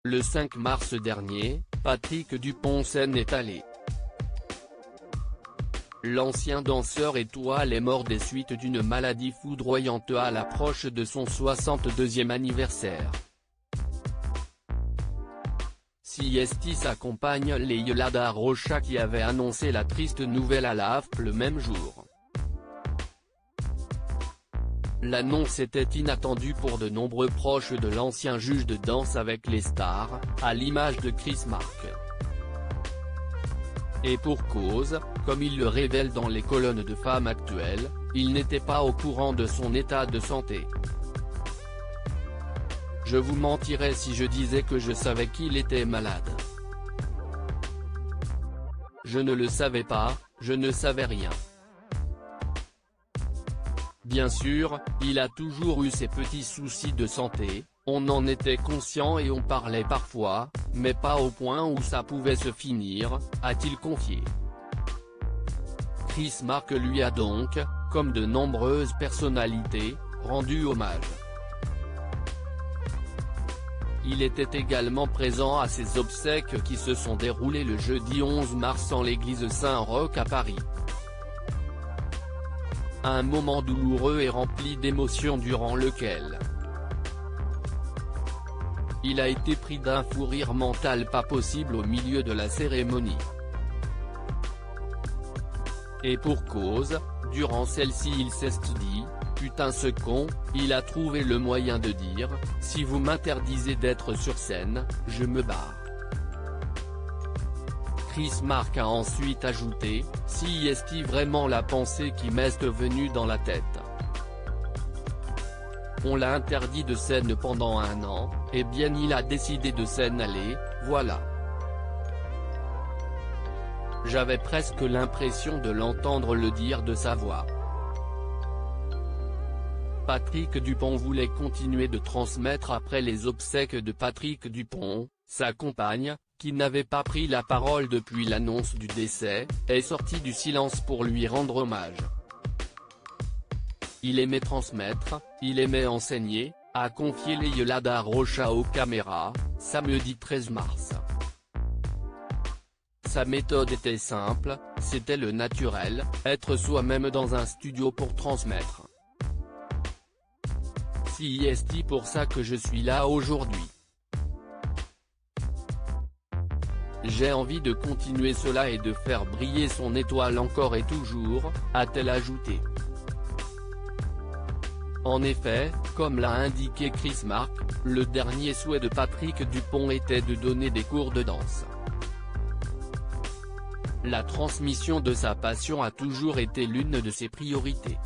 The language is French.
Le 5 mars dernier, Patrick Dupont-Seine est allé. L'ancien danseur étoile est mort des suites d'une maladie foudroyante à l'approche de son 62e anniversaire. Siesti s'accompagne Leila da Rocha qui avait annoncé la triste nouvelle à l'AFP le même jour. L'annonce était inattendue pour de nombreux proches de l'ancien juge de danse avec les stars, à l'image de Chris Mark. Et pour cause, comme il le révèle dans les colonnes de Femmes Actuelles, il n'était pas au courant de son état de santé. Je vous mentirais si je disais que je savais qu'il était malade. Je ne le savais pas, je ne savais rien. Bien sûr, il a toujours eu ses petits soucis de santé, on en était conscient et on parlait parfois, mais pas au point où ça pouvait se finir, a-t-il confié. Chris Mark lui a donc, comme de nombreuses personnalités, rendu hommage. Il était également présent à ses obsèques qui se sont déroulées le jeudi 11 mars en l'église Saint-Roch à Paris. Un moment douloureux et rempli d'émotions durant lequel il a été pris d'un fou rire mental pas possible au milieu de la cérémonie. Et pour cause, durant celle-ci il s'est dit, putain ce con, il a trouvé le moyen de dire, si vous m'interdisez d'être sur scène, je me barre. Chris Mark a ensuite ajouté, si est-il vraiment la pensée qui m'est venue dans la tête. On l'a interdit de scène pendant 1 an, et bien il a décidé de s'en aller, voilà. J'avais presque l'impression de l'entendre le dire de sa voix. Patrick Dupont voulait continuer de transmettre après les obsèques de Patrick Dupont, sa compagne, qui n'avait pas pris la parole depuis l'annonce du décès, est sortie du silence pour lui rendre hommage. Il aimait transmettre, il aimait enseigner, a confié Leila da Rocha aux caméras, samedi 13 mars. Sa méthode était simple, c'était le naturel, être soi-même dans un studio pour transmettre. C'est pour ça que je suis là aujourd'hui. J'ai envie de continuer cela et de faire briller son étoile encore et toujours, a-t-elle ajouté. En effet, comme l'a indiqué Chris Mark, le dernier souhait de Patrick Dupont était de donner des cours de danse. La transmission de sa passion a toujours été l'une de ses priorités.